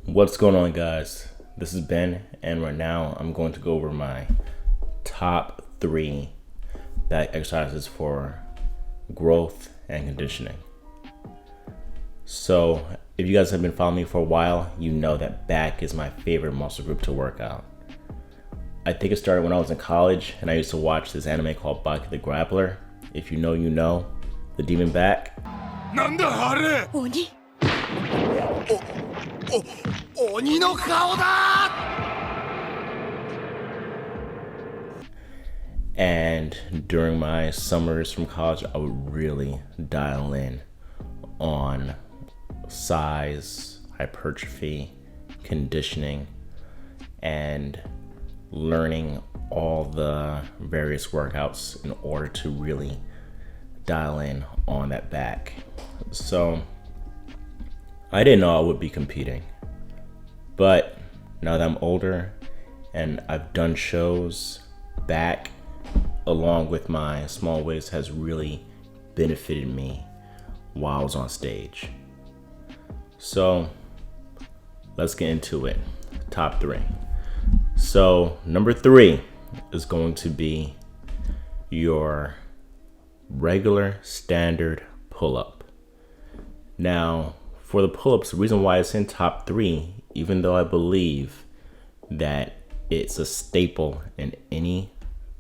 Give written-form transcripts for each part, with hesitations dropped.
What's going on, guys? This is Ben, and right now I'm going to go over my top 3 back exercises for growth and conditioning. So, if you guys have been following me for a while, you know that back is my favorite muscle group to work out. I think it started when I was in college, and I used to watch this anime called Baki the Grappler. If you know, you know. The demon back. なんだあれ鬼の顔だ And during my summers from college, I would really dial in on size, hypertrophy, conditioning, and learning all the various workouts in order to really dial in on that back. So I didn't know I would be competing, but now that I'm older and I've done shows, back along with my small waist has really benefited me while I was on stage. So let's get into it. Top 3. So number 3 is going to be your regular standard pull-up. Now, for the pull-ups, the reason why it's in top 3, even though I believe that it's a staple in any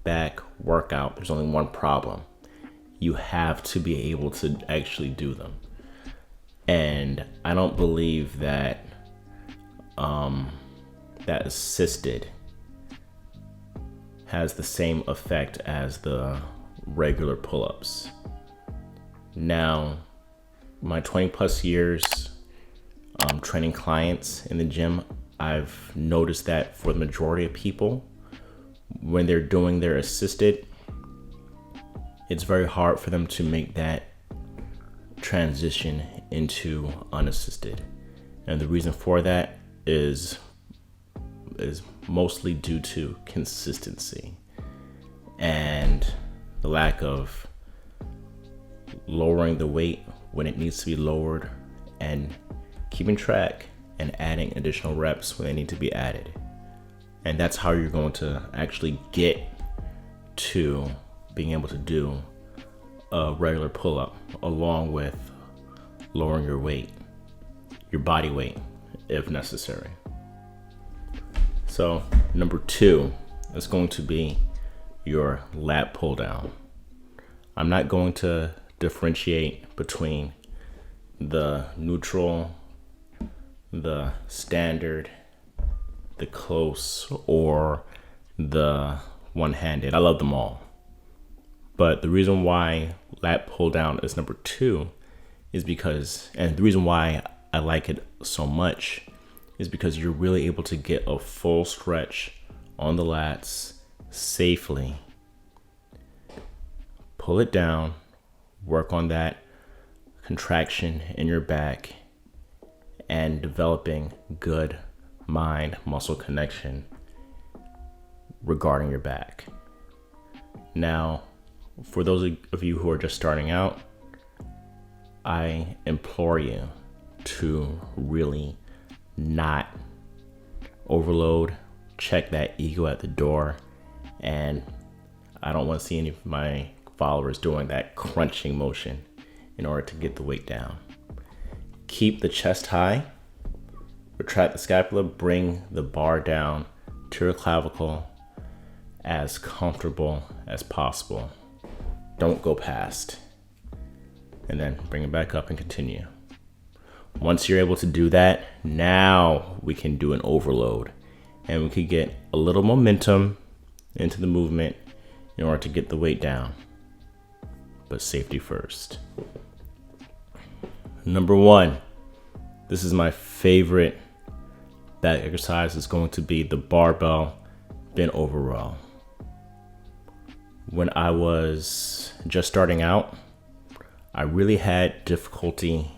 back workout, there's only one problem. You have to be able to actually do them. And I don't believe that that assisted has the same effect as the regular pull-ups. Now, my 20 plus years training clients in the gym, I've noticed that for the majority of people, when they're doing their assisted, it's very hard for them to make that transition into unassisted. And the reason for that is mostly due to consistency and the lack of lowering the weight when it needs to be lowered and keeping track and adding additional reps when they need to be added. And that's how you're going to actually get to being able to do a regular pull-up along with lowering your weight, your body weight, if necessary. So number 2 is going to be your lat pull down. I'm not going to differentiate between the neutral, the standard, the close, or the one-handed. I love them all. But the reason why lat pull down is number 2 is because, and the reason why I like it so much is because you're really able to get a full stretch on the lats safely. Pull it down, work on that contraction in your back, and developing good mind muscle connection regarding your back. Now, for those of you who are just starting out, I implore you to really not overload, check that ego at the door, and I don't want to see any of my followers doing that crunching motion in order to get the weight down. Keep the chest high, retract the scapula, bring the bar down to your clavicle as comfortable as possible. Don't go past. And then bring it back up and continue. Once you're able to do that, now we can do an overload and we could get a little momentum into the movement in order to get the weight down. But safety first. Number 1, this is my favorite back exercise, is going to be the barbell bent over row. When I was just starting out, I really had difficulty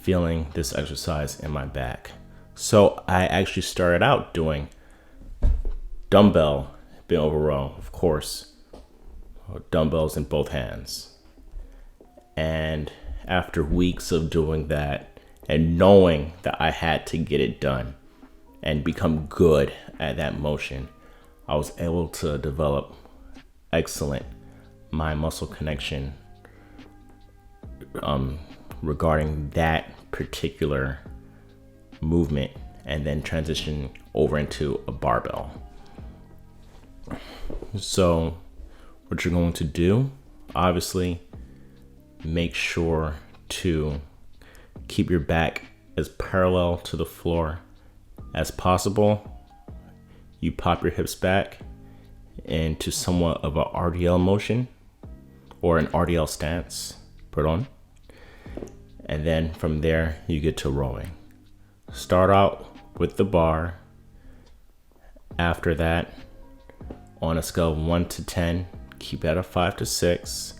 feeling this exercise in my back. So I actually started out doing dumbbell bent over row, of course, dumbbells in both hands. And after weeks of doing that and knowing that I had to get it done and become good at that motion, I was able to develop excellent mind muscle connection regarding that particular movement, and then transition over into a barbell. So what you're going to do, obviously, make sure to keep your back as parallel to the floor as possible. You pop your hips back into somewhat of a RDL motion, or an RDL stance, pardon. And then from there, you get to rowing. Start out with the bar. After that, on a scale of 1 to 10, keep at a 5 to 6.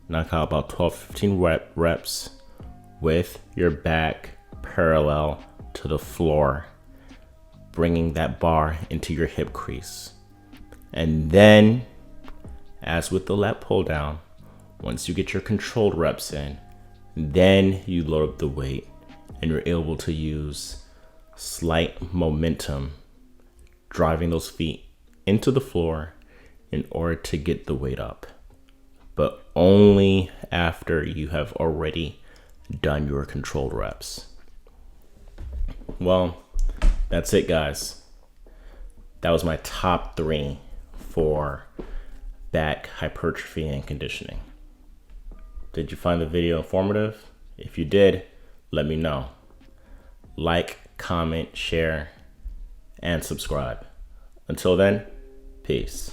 Knock out about 12, 15 reps with your back parallel to the floor, bringing that bar into your hip crease. And then, as with the lat pull down, once you get your controlled reps in, then you load up the weight and you're able to use slight momentum, driving those feet into the floor in order to get the weight up, but only after you have already done your controlled reps. Well, that's it, guys. That was my top 3 for back hypertrophy and conditioning. Did you find the video informative? If you did, let me know. Like, comment, share, and subscribe. Until then, peace.